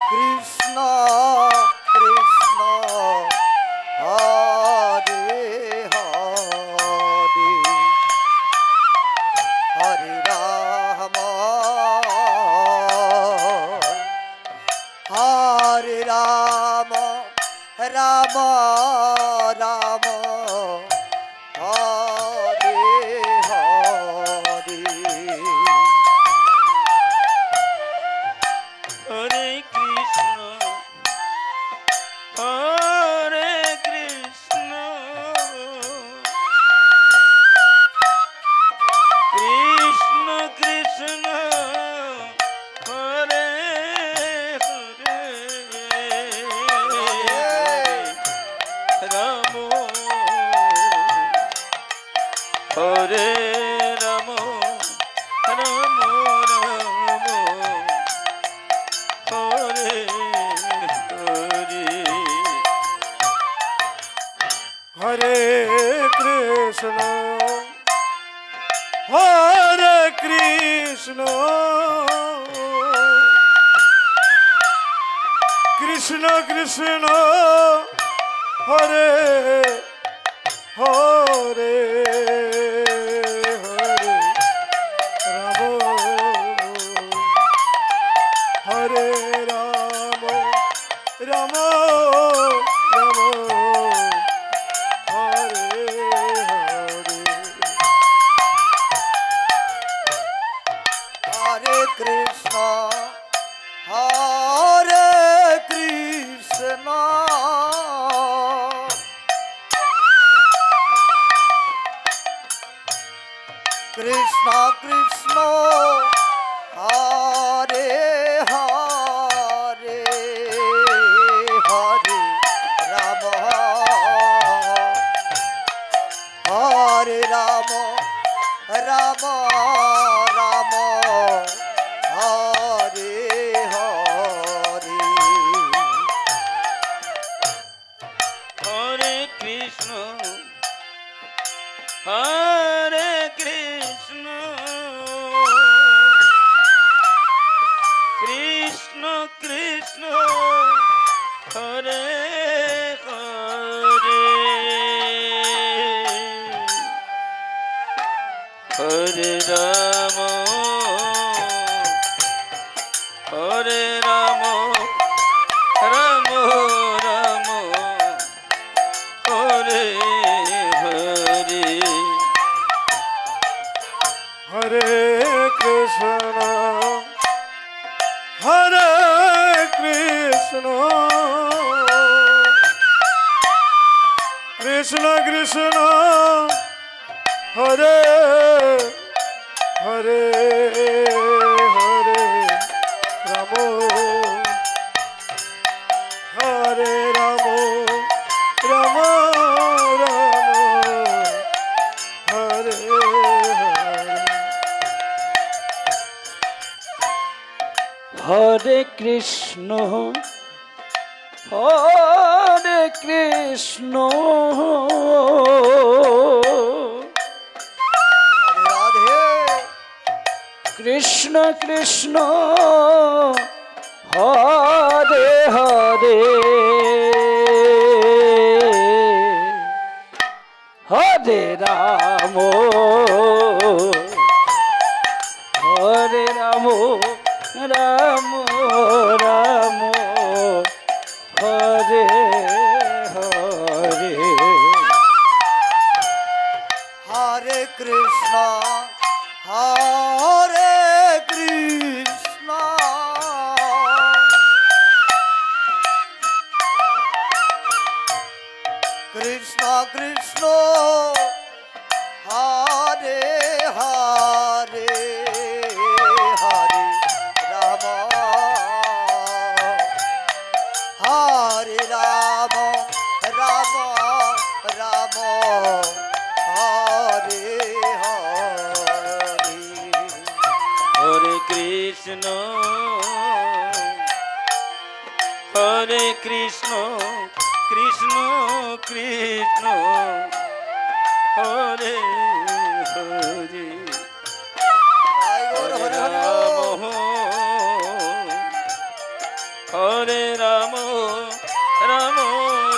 Krishna Krishna Hare Hare Hare Ram Hare Ram Ram Ram Hare Hare Hare Krishna Hare Krishna Krishna Krishna Hare Hare Ram Hare Ram Ram Ram Hare Hare Hare Krishna Hare Krishna Krishna Krishna Hare Hare Hare Ram Hare Ram Ram Ram Hare Hare Hare Krishna Hare Krishna Krishna Krishna Hare Hare Hare Ram Hare Ram Ram Ram Hare Hare Hare Krishna Hare Krishna Krishna Krishna Hare Hare Hare Ram Hare Ram Ram Ram Hare Hare Hare Krishna Hare Krishna Krishna Krishna Hare Hare Hare Ram Hare Ram Ram Ram Hare Hare Krishna Hare Krishna Radhe Radhe Krishna Krishna Hare Hare Hare Ram Hare Ram Ram Ram Hare Hare Hare Krishna Hare Krishna Krishna Krishna Hare Hare Hare Ram Hare Ram Ram Ram Hare Hare Hare Krishna Hare Krishna Krishna Krishna Hare Hare Joy Gour Hare Hare Ram Hare Rama, Rama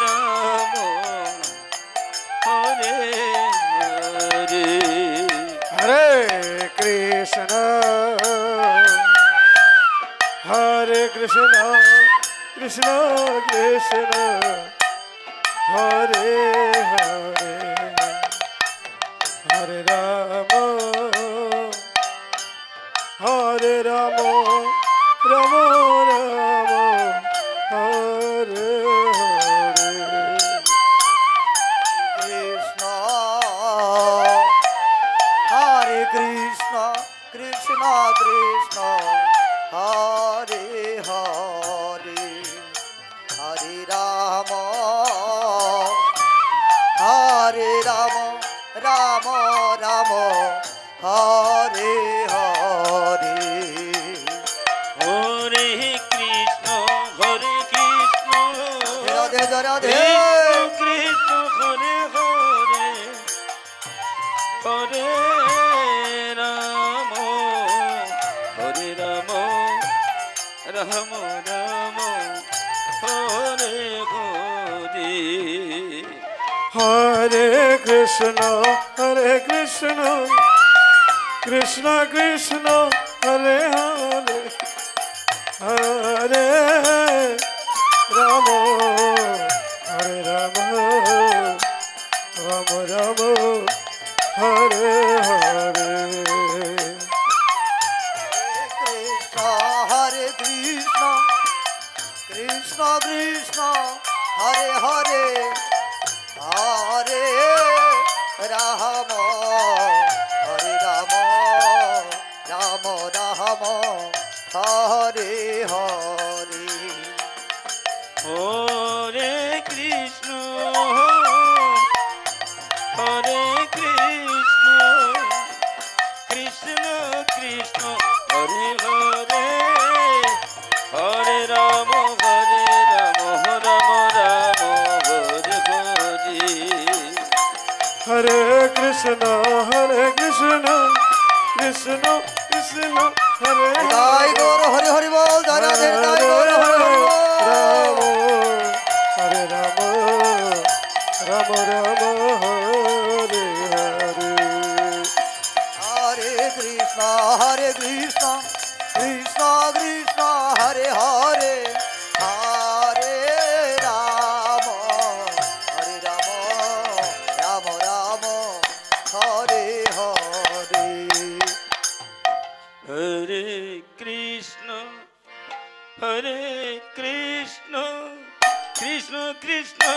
Rama, Hare Hare. Hare Krishna, Hare Krishna, Krishna Krishna, Hare Hare, Hare Rama, Hare Rama, Rama Rama, Hare Hare. Krishna, Hare Krishna, Krishna Krishna, Hare Hare, Hare Rama, Hare Rama, Rama Rama, Hare Hare. Hare Krishna, Hare Krishna, Radhe Radhe, Krishna Hare Hare, Hare Rama, Hare Rama, Rama Rama, Hare Hare. Hare Krishna, Hare Krishna, Krishna Krishna, Hare Hare, Hare Rama, Hare Rama, Rama Rama, Hare Hare. Krishna, Hare Krishna, Krishna Krishna, Hare Hare, Hare Rama, Hare Rama, Rama Rama, Hare Hare. Hare Krishna, Hare Krishna, Krishna Krishna, Hare Hare, Hare Rama, Hare Rama, Rama Rama, Hare Hare. Hare Krishna, Hare Krishna, Krishna Krishna, Hare Jai Gaur Hari Hari Bol, Jai Radhe, Jai Gaur Hari Hari Bol. Hare Rama, Rama Rama, Hare Hare. Hare Krishna, Hare Krishna, Krishna Krishna, Hare Hare, Hare Rama, Hare Rama, Rama Rama, Hare Hare. Hare Krishna, Hare Krishna, Krishna Krishna,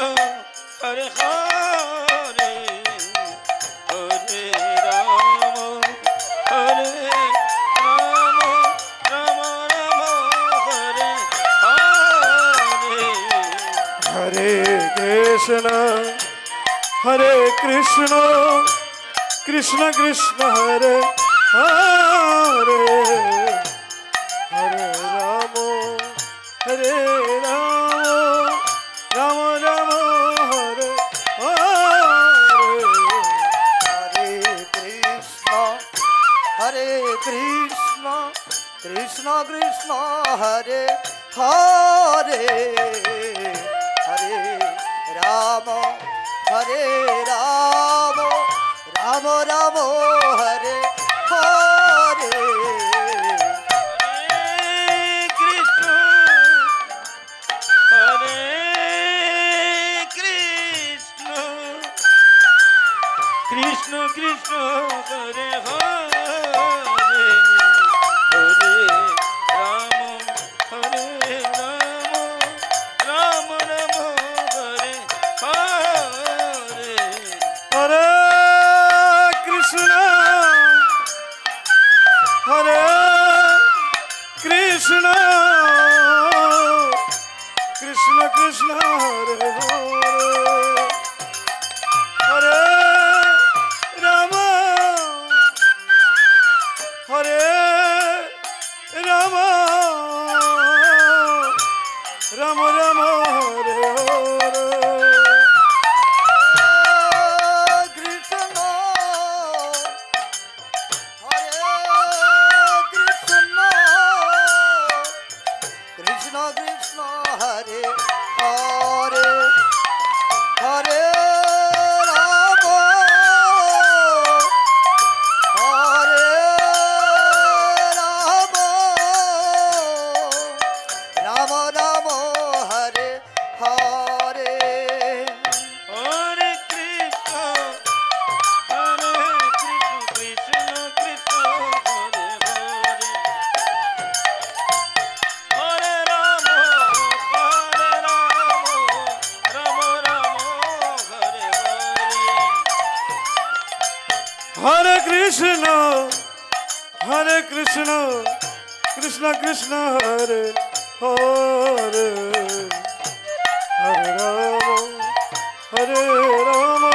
Hare Hare, Hare Rama, Hare Rama, Rama Rama, Hare Hare. Hare Krishna, Hare Krishna, Krishna Krishna, Hare Hare, Hare Rama, Hare Rama, Rama Rama, Hare Hare. Hare Krishna, Hare Krishna, Krishna Krishna, Hare Hare, Hare Rama, Hare Rama, Rama Rama, Hare Hare. Hare Krishna, Hare Krishna, Krishna Krishna, Hare Hare, Hare Rama, Hare Rama, Rama Rama, Hare Hare. Hare Krishna, Hare Krishna, Krishna Krishna, Hare Hare, Hare Rama, Hare Rama, Rama Rama, Hare Hare. Krishna, Hare Krishna, Krishna Krishna, Hare Hare Hare Ram Hare Ram Ram Ram Hare Hare Hare Krishna, Krishna Krishna, Hare Hare, Hare Rama, Rama Rama, Hare Hare. Hare Krishna, Hare Krishna, Krishna Krishna, Hare Hare, Hare Rama, Hare Rama,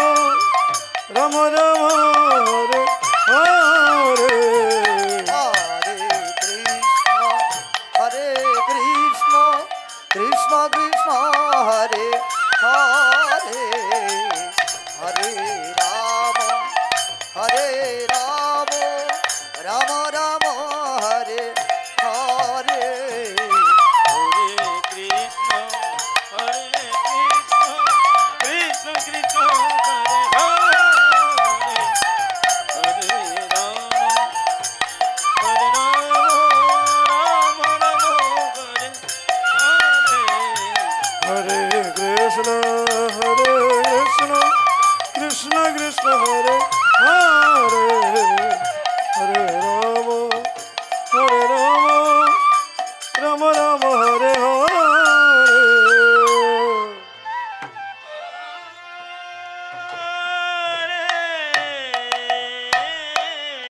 Rama Rama, Hare Hare. Hare Krishna, Krishna Krishna, Hare Hare, Hare Rama, Hare